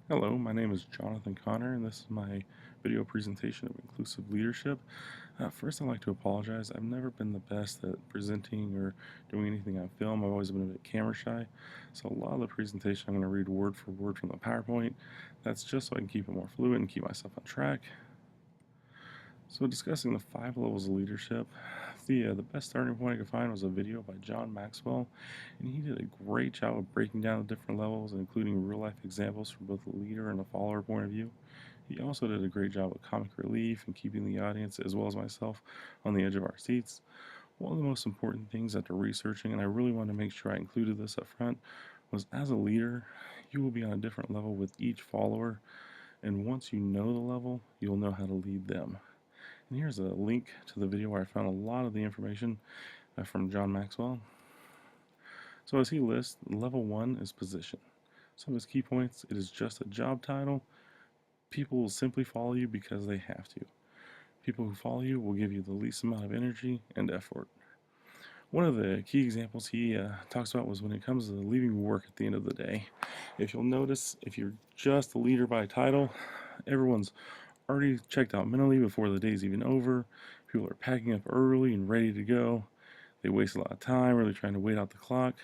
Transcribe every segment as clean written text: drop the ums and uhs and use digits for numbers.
Hello, my name is Jonathan Connor, and this is my video presentation of inclusive leadership. First, I'd like to apologize. I've never been the best at presenting or doing anything on film. I've always been a bit camera shy, so a lot of the presentation I'm going to read word for word from the PowerPoint. That's just so I can keep it more fluid and keep myself on track. So discussing the 5 levels of leadership, the best starting point I could find was a video by John Maxwell, and he did a great job of breaking down the different levels and including real-life examples from both the leader and the follower point of view. He also did a great job of comic relief and keeping the audience, as well as myself, on the edge of our seats. One of the most important things after researching, and I really wanted to make sure I included this up front, was as a leader, you will be on a different level with each follower, and once you know the level, you'll know how to lead them. And here's a link to the video where I found a lot of the information from John Maxwell. So as he lists, level 1 is position. Some of his key points: it is just a job title. People will simply follow you because they have to. People who follow you will give you the least amount of energy and effort. One of the key examples he talks about was when it comes to leaving work at the end of the day. If you'll notice, if you're just a leader by title, everyone's already checked out mentally before the day's even over. People are packing up early and ready to go. They waste a lot of time really trying to wait out the clock.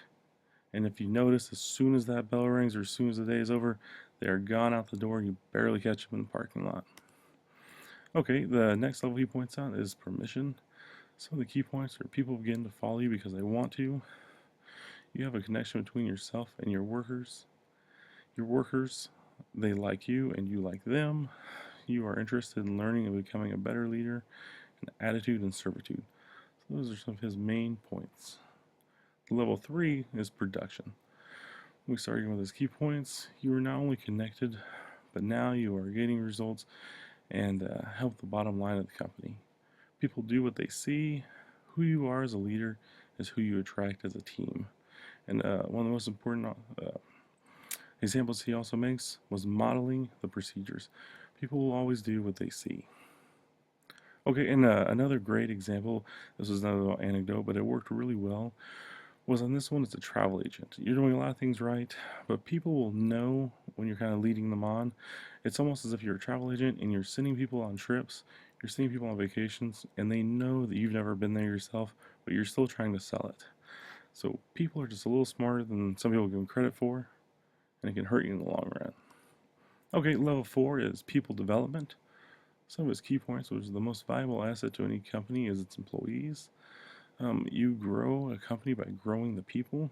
And if you notice, as soon as that bell rings or as soon as the day is over, they are gone out the door and you barely catch them in the parking lot. Okay, the next level he points out is permission. Some of the key points are people begin to follow you because they want to. You have a connection between yourself and your workers. Your workers, they like you and you like them. You are interested in learning and becoming a better leader, and attitude and servitude. So those are some of his main points. Level 3 is production. We started with his key points. You are not only connected, but now you are getting results and help the bottom line of the company. People do what they see. Who you are as a leader is who you attract as a team. And one of the most important examples he also makes was modeling the procedures. People will always do what they see. Okay, and another great example, this was another little anecdote, but it worked really well, was on this one. It's a travel agent. You're doing a lot of things right, but people will know when you're kind of leading them on. It's almost as if you're a travel agent and you're sending people on trips, you're sending people on vacations, and they know that you've never been there yourself, but you're still trying to sell it. So people are just a little smarter than some people give them credit for, and it can hurt you in the long run. Okay, level 4 is people development. Some of its key points, which is the most valuable asset to any company, is its employees. You grow a company by growing the people.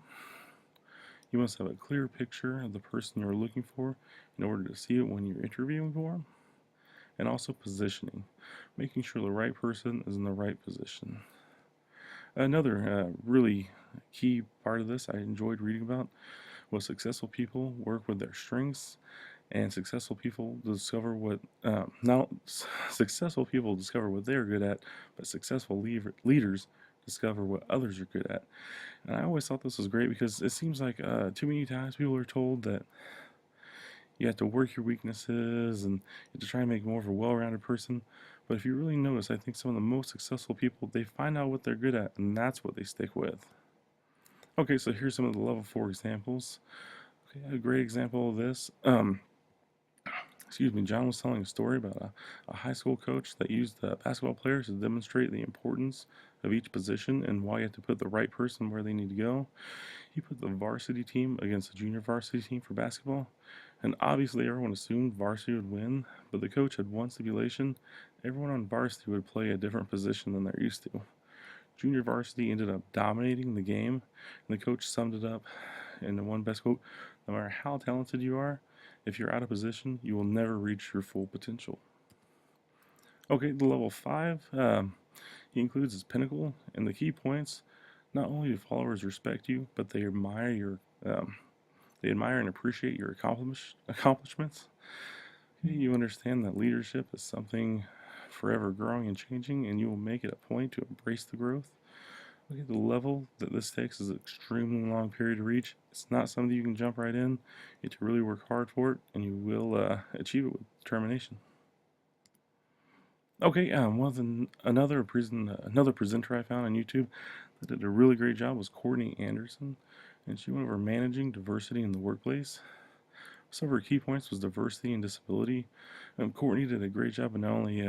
You must have a clear picture of the person you're looking for in order to see it when you're interviewing for them. And also positioning, making sure the right person is in the right position. Another really key part of this I enjoyed reading about was successful people work with their strengths, and successful people discover what not successful people discover what they're good at, but successful leaders discover what others are good at. And I always thought this was great because it seems like too many times people are told that you have to work your weaknesses and you have to try and make more of a well-rounded person. But if you really notice, I think some of the most successful people, they find out what they're good at, and that's what they stick with. Okay, so here's some of the level 4 examples. Okay, a great example of this. John was telling a story about a high school coach that used basketball players to demonstrate the importance of each position and why you have to put the right person where they need to go. He put the varsity team against the junior varsity team for basketball, and obviously everyone assumed varsity would win, but the coach had one stipulation: everyone on varsity would play a different position than they're used to. Junior varsity ended up dominating the game, and the coach summed it up in the one best quote: no matter how talented you are, if you're out of position, you will never reach your full potential. Okay, the level 5, he includes his pinnacle, and the key points: not only do followers respect you, but they admire and appreciate your accomplishments. Okay, you understand that leadership is something forever growing and changing, and you will make it a point to embrace the growth. Okay, the level that this takes is an extremely long period to reach. It's not something you can jump right in. You have to really work hard for it, and you will achieve it with determination. Okay, another presenter I found on YouTube that did a really great job was Courtney Anderson, and she went over managing diversity in the workplace. Some of her key points was diversity and disability. Courtney did a great job of not only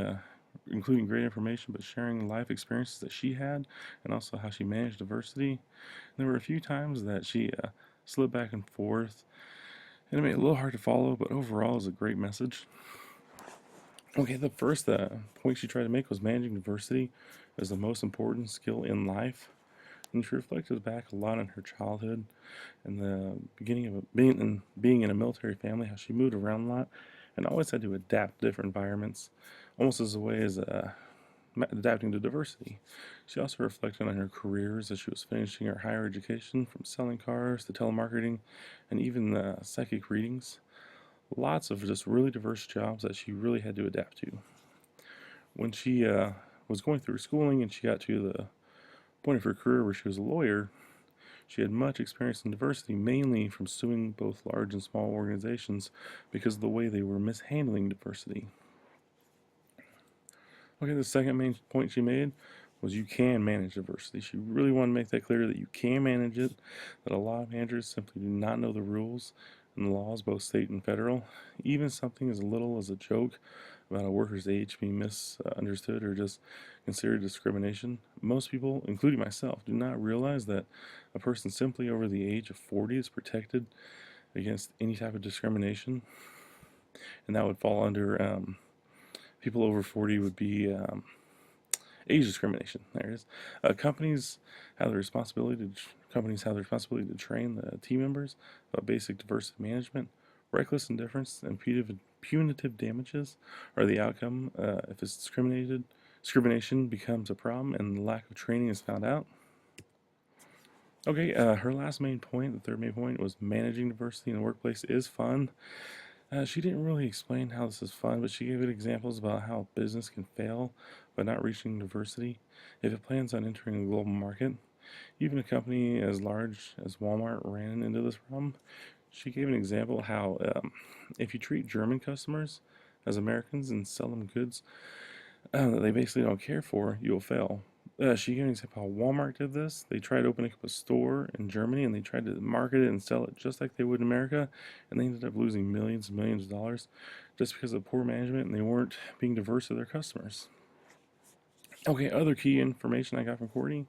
including great information, but sharing life experiences that she had, and also how she managed diversity. And there were a few times that she slid back and forth, and it made it a little hard to follow, but overall, it was a great message. Okay, the first point she tried to make was managing diversity as the most important skill in life. And she reflected back a lot on her childhood and the beginning of being in a military family, how she moved around a lot and always had to adapt to different environments, almost as a way as adapting to diversity. She also reflected on her careers as she was finishing her higher education, from selling cars to telemarketing and even psychic readings. Lots of just really diverse jobs that she really had to adapt to. When she was going through her schooling and she got to the point of her career where she was a lawyer, she had much experience in diversity, mainly from suing both large and small organizations because of the way they were mishandling diversity. Okay, the second main point she made was you can manage diversity. She really wanted to make that clear that you can manage it, that a lot of managers simply do not know the rules and the laws, both state and federal. Even something as little as a joke about a worker's age being misunderstood or just considered discrimination. Most people, including myself, do not realize that a person simply over the age of 40 is protected against any type of discrimination, and that would fall under people over 40 would be age discrimination. There it is. Companies have the responsibility to train the team members about basic diversity management. Reckless indifference and punitive damages are the outcome if it's discrimination becomes a problem and the lack of training is found out. Okay, her last main point, the third main point, was managing diversity in the workplace is fun. She didn't really explain how this is fun, but she gave it examples about how a business can fail by not reaching diversity if it plans on entering a global market. Even a company as large as Walmart ran into this problem. She gave an example of how if you treat German customers as Americans and sell them goods that they basically don't care for, you'll fail. She gave an example how Walmart did this. They tried opening up a store in Germany and they tried to market it and sell it just like they would in America, and they ended up losing millions and millions of dollars just because of poor management and they weren't being diverse to their customers. Okay, other key information I got from Courtney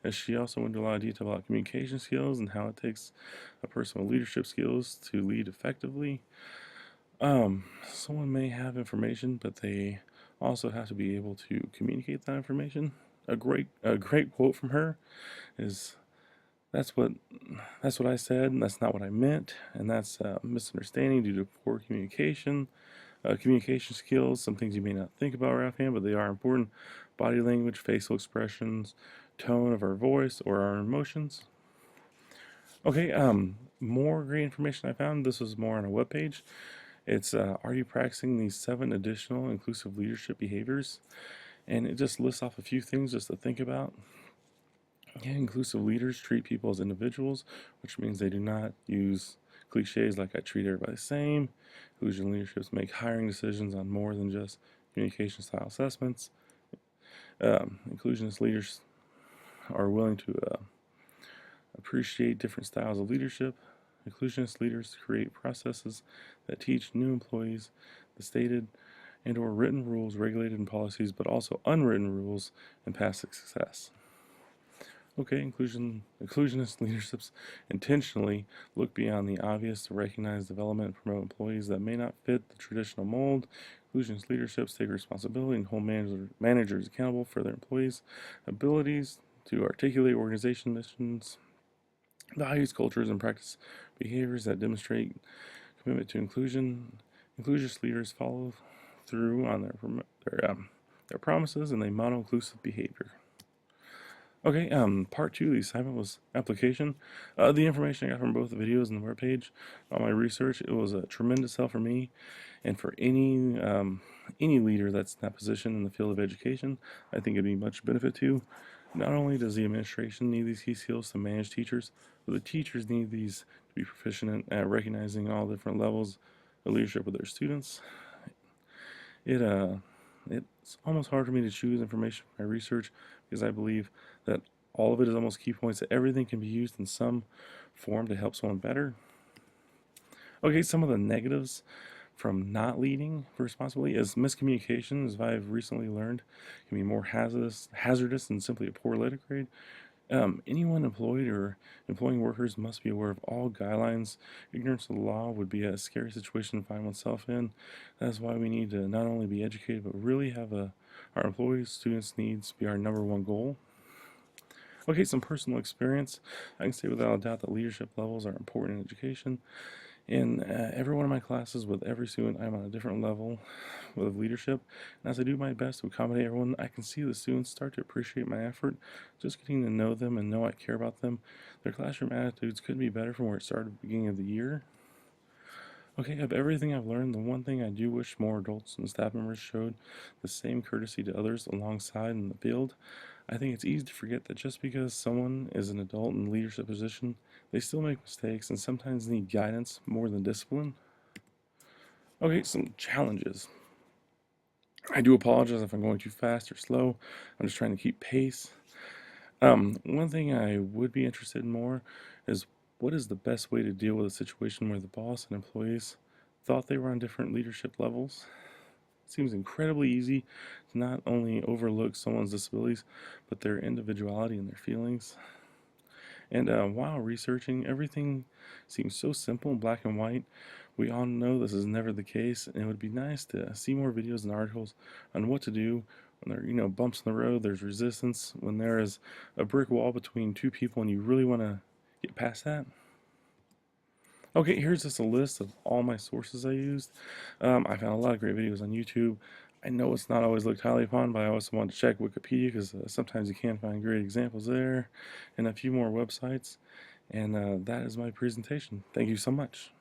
is she also went into a lot of detail about communication skills and how it takes a person with leadership skills to lead effectively. Someone may have information, but they also have to be able to communicate that information. A great quote from her is, "That's what I said, and that's not what I meant, and that's misunderstanding due to poor communication." Communication skills, some things you may not think about right offhand, but they are important. Body language, facial expressions, tone of our voice or our emotions. Okay, more great information I found. This was more on a webpage. It's are you practicing these 7 additional inclusive leadership behaviors? And it just lists off a few things just to think about. Yeah, inclusive leaders treat people as individuals, which means they do not use cliches like I treat everybody the same. Inclusion leaderships make hiring decisions on more than just communication style assessments. Inclusionist leaders are willing to appreciate different styles of leadership. Inclusionist leaders create processes that teach new employees the stated and or written rules, regulated in policies, but also unwritten rules and paths to success. Okay, inclusionist leaderships intentionally look beyond the obvious to recognize, development, and promote employees that may not fit the traditional mold. Inclusionist leaderships take responsibility and hold managers accountable for their employees' abilities to articulate organization missions, values, cultures, and practice behaviors that demonstrate commitment to inclusion. Inclusionist leaders follow through on their promises and they model inclusive behavior. Okay, part 2 of the assignment was application. The information I got from both the videos and the webpage on my research, it was a tremendous help for me and for any leader that's in that position in the field of education. I think it'd be much benefit to. Not only does the administration need these key skills to manage teachers, but the teachers need these to be proficient at recognizing all different levels of leadership with their students. It's almost hard for me to choose information from my research because I believe that all of it is almost key points that everything can be used in some form to help someone better. Okay, some of the negatives from not leading responsibly is miscommunication, as I've recently learned, can be more hazardous than simply a poor letter grade. Anyone employed or employing workers must be aware of all guidelines. Ignorance of the law would be a scary situation to find oneself in. That's why we need to not only be educated, but really have our employees, students' needs be our number one goal. Okay, some personal experience. I can say without a doubt that leadership levels are important in education. In every one of my classes, with every student, I'm on a different level of leadership. And as I do my best to accommodate everyone, I can see the students start to appreciate my effort. Just getting to know them and know I care about them. Their classroom attitudes could be better from where it started at the beginning of the year. Okay, of everything I've learned, the one thing I do wish more adults and staff members showed the same courtesy to others alongside in the field. I think it's easy to forget that just because someone is an adult in a leadership position, they still make mistakes and sometimes need guidance more than discipline. Okay, some challenges. I do apologize if I'm going too fast or slow. I'm just trying to keep pace. One thing I would be interested in more is what is the best way to deal with a situation where the boss and employees thought they were on different leadership levels? It seems incredibly easy to not only overlook someone's disabilities, but their individuality and their feelings. And while researching, everything seems so simple and black and white. We all know this is never the case, and it would be nice to see more videos and articles on what to do when there are, bumps in the road, there's resistance, when there is a brick wall between two people and you really want to get past that. Okay, here's just a list of all my sources I used. I found a lot of great videos on YouTube. I know it's not always looked highly upon, but I also want to check Wikipedia because sometimes you can find great examples there, and a few more websites. And that is my presentation. Thank you so much.